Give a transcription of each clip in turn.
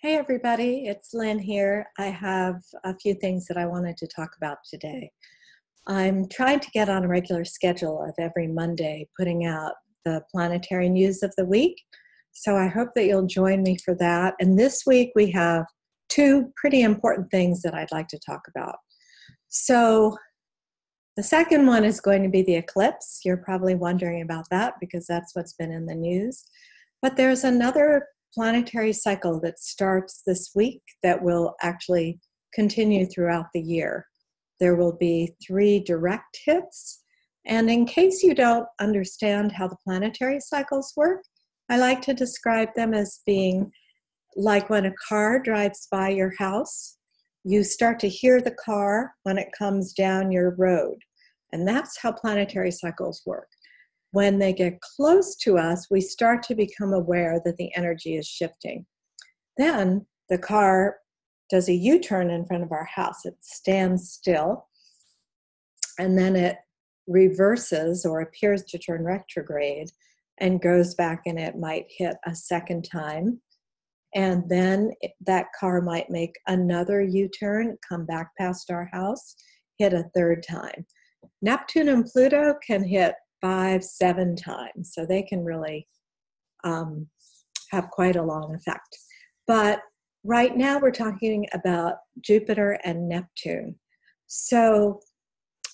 Hey everybody, it's Lynn here. I have a few things that I wanted to talk about today. I'm trying to get on a regular schedule of every Monday putting out the planetary news of the week. So I hope that you'll join me for that. And this week we have two pretty important things that I'd like to talk about. So the second one is going to be the eclipse. You're probably wondering about that because that's what's been in the news. But there's another planetary cycle that starts this week that will actually continue throughout the year. There will be 3 direct hits. And in case you don't understand how the planetary cycles work, I like to describe them as being like when a car drives by your house. You start to hear the car when it comes down your road. And that's how planetary cycles work. When they get close to us, we start to become aware that the energy is shifting. Then the car does a U-turn in front of our house. It stands still, and then it reverses or appears to turn retrograde and goes back, and it might hit a second time. And then that car might make another U-turn, come back past our house, hit a third time. Neptune and Pluto can hit 5-7 times, so they can really have quite a long effect. But right now we're talking about Jupiter and Neptune. So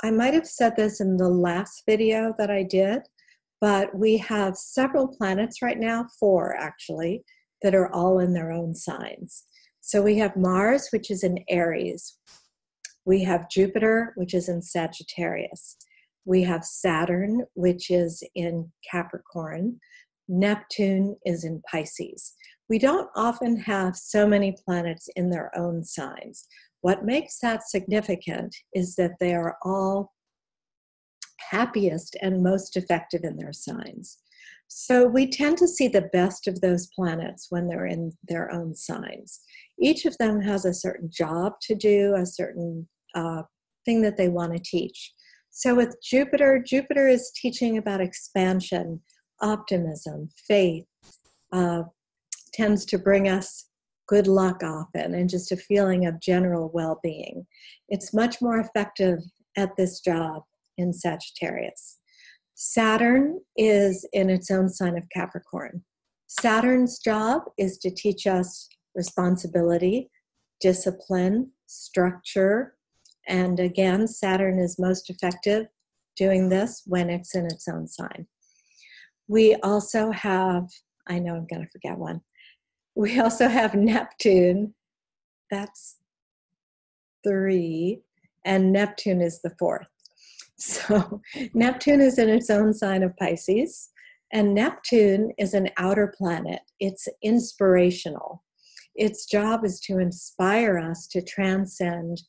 I might have said this in the last video that I did, but we have several planets right now, 4 actually, that are all in their own signs. So we have Mars, which is in Aries. We have Jupiter, which is in Sagittarius. We have Saturn, which is in Capricorn. Neptune is in Pisces. We don't often have so many planets in their own signs. What makes that significant is that they are all happiest and most effective in their signs. So we tend to see the best of those planets when they're in their own signs. Each of them has a certain job to do, a certain thing that they want to teach. So with Jupiter, Jupiter is teaching about expansion, optimism, faith, tends to bring us good luck often and just a feeling of general well-being. It's much more effective at this job in Sagittarius. Saturn is in its own sign of Capricorn. Saturn's job is to teach us responsibility, discipline, structure. And again, Saturn is most effective doing this when it's in its own sign. We also have, I know I'm going to forget one. We also have Neptune. That's 3. And Neptune is the 4th. So Neptune is in its own sign of Pisces. And Neptune is an outer planet. It's inspirational. Its job is to inspire us to transcend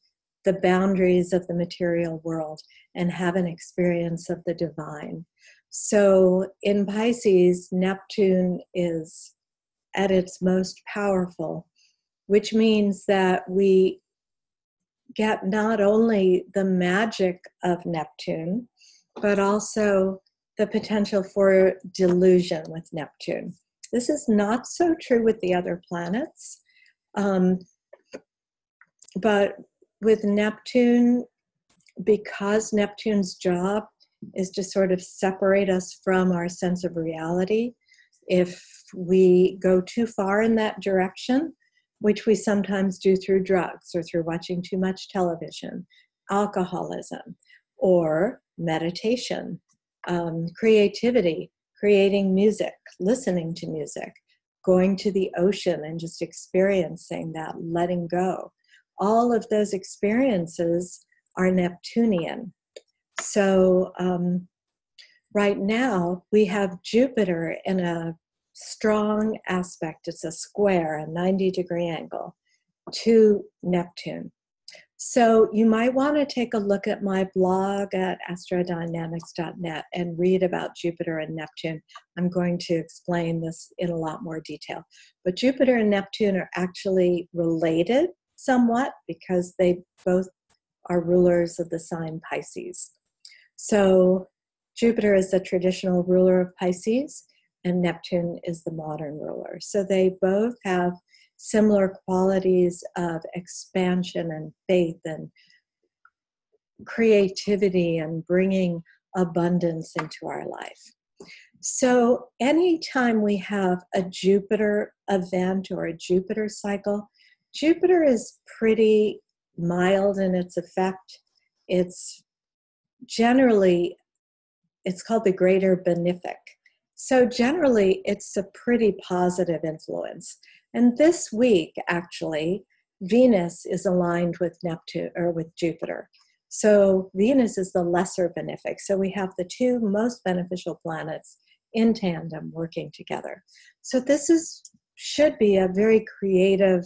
the boundaries of the material world and have an experience of the divine. So in Pisces, Neptune is at its most powerful, which means that we get not only the magic of Neptune, but also the potential for delusion with Neptune. This is not so true with the other planets, but with Neptune, because Neptune's job is to sort of separate us from our sense of reality, if we go too far in that direction, which we sometimes do through drugs or through watching too much television, alcoholism, or meditation, creativity, creating music, listening to music, going to the ocean and just experiencing that, letting go. All of those experiences are Neptunian. So right now we have Jupiter in a strong aspect. It's a square, a 90-degree angle to Neptune. So you might want to take a look at my blog at astrodynamics.net and read about Jupiter and Neptune. I'm going to explain this in a lot more detail. But Jupiter and Neptune are actually related somewhat because they both are rulers of the sign Pisces. So Jupiter is the traditional ruler of Pisces, and Neptune is the modern ruler. So they both have similar qualities of expansion and faith and creativity and bringing abundance into our life. So anytime we have a Jupiter event or a Jupiter cycle, Jupiter is pretty mild in its effect. It's generally, it's called the greater benefic. So generally, it's a pretty positive influence. And this week, actually, Venus is aligned with Neptune or with Jupiter. So Venus is the lesser benefic. So we have the two most beneficial planets in tandem working together. So this should be a very creative,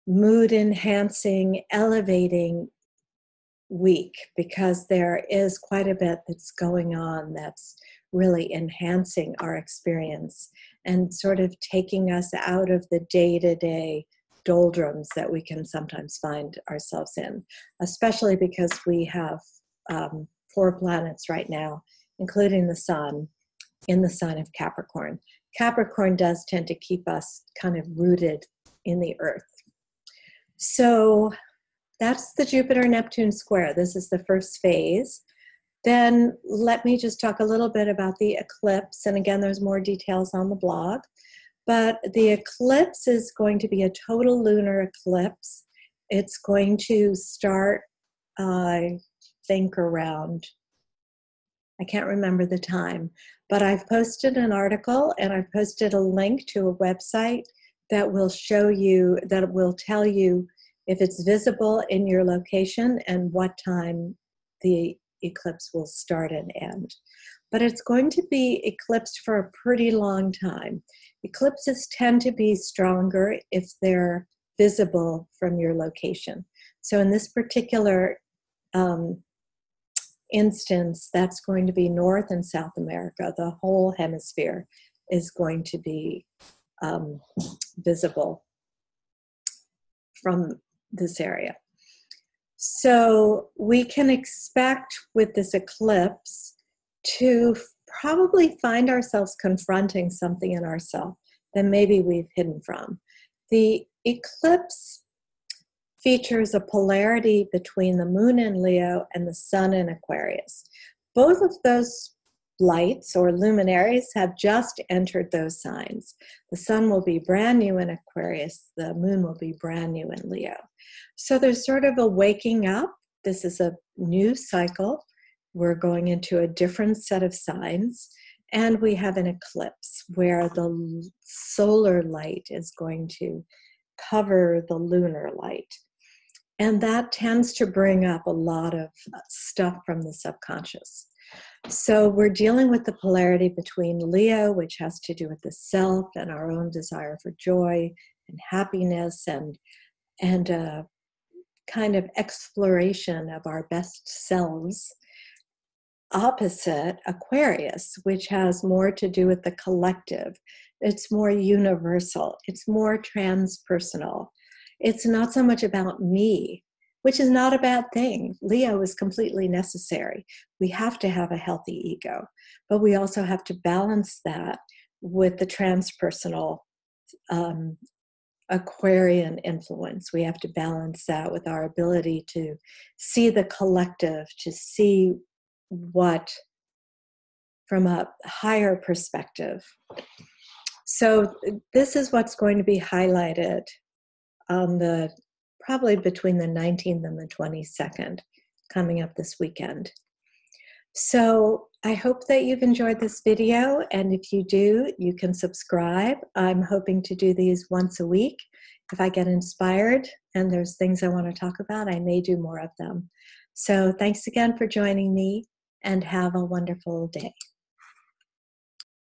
mood-enhancing, elevating week, because there is quite a bit that's going on that's really enhancing our experience and sort of taking us out of the day-to-day doldrums that we can sometimes find ourselves in, especially because we have 4 planets right now, including the sun, in the sign of Capricorn. Capricorn does tend to keep us kind of rooted in the earth. So that's the Jupiter-Neptune square. This is the first phase. Then let me just talk a little bit about the eclipse. And again, there's more details on the blog. But the eclipse is going to be a total lunar eclipse. It's going to start, I think, around, I can't remember the time, but I've posted an article and I've posted a link to a website that will show you, that will tell you if it's visible in your location and what time the eclipse will start and end. But it's going to be eclipsed for a pretty long time. Eclipses tend to be stronger if they're visible from your location. So in this particular instance, that's going to be North and South America. The whole hemisphere is going to be visible from this area. So we can expect with this eclipse to probably find ourselves confronting something in ourselves that maybe we've hidden from. The eclipse features a polarity between the moon in Leo and the sun in Aquarius. Both of those lights or luminaries have just entered those signs. The sun will be brand new in Aquarius. The moon will be brand new in Leo. So there's sort of a waking up. This is a new cycle. We're going into a different set of signs. And we have an eclipse where the solar light is going to cover the lunar light. And that tends to bring up a lot of stuff from the subconscious. So we're dealing with the polarity between Leo, which has to do with the self and our own desire for joy and happiness and kind of exploration of our best selves, opposite Aquarius, which has more to do with the collective. It's more universal. It's more transpersonal. It's not so much about me, which is not a bad thing. Leo is completely necessary. We have to have a healthy ego, but we also have to balance that with the transpersonal Aquarian influence. We have to balance that with our ability to see the collective, to see what from a higher perspective. So this is what's going to be highlighted on the probably between the 19th and the 22nd coming up this weekend. So I hope that you've enjoyed this video, and if you do, you can subscribe. I'm hoping to do these once a week. If I get inspired and there's things I want to talk about, I may do more of them. So thanks again for joining me, and have a wonderful day.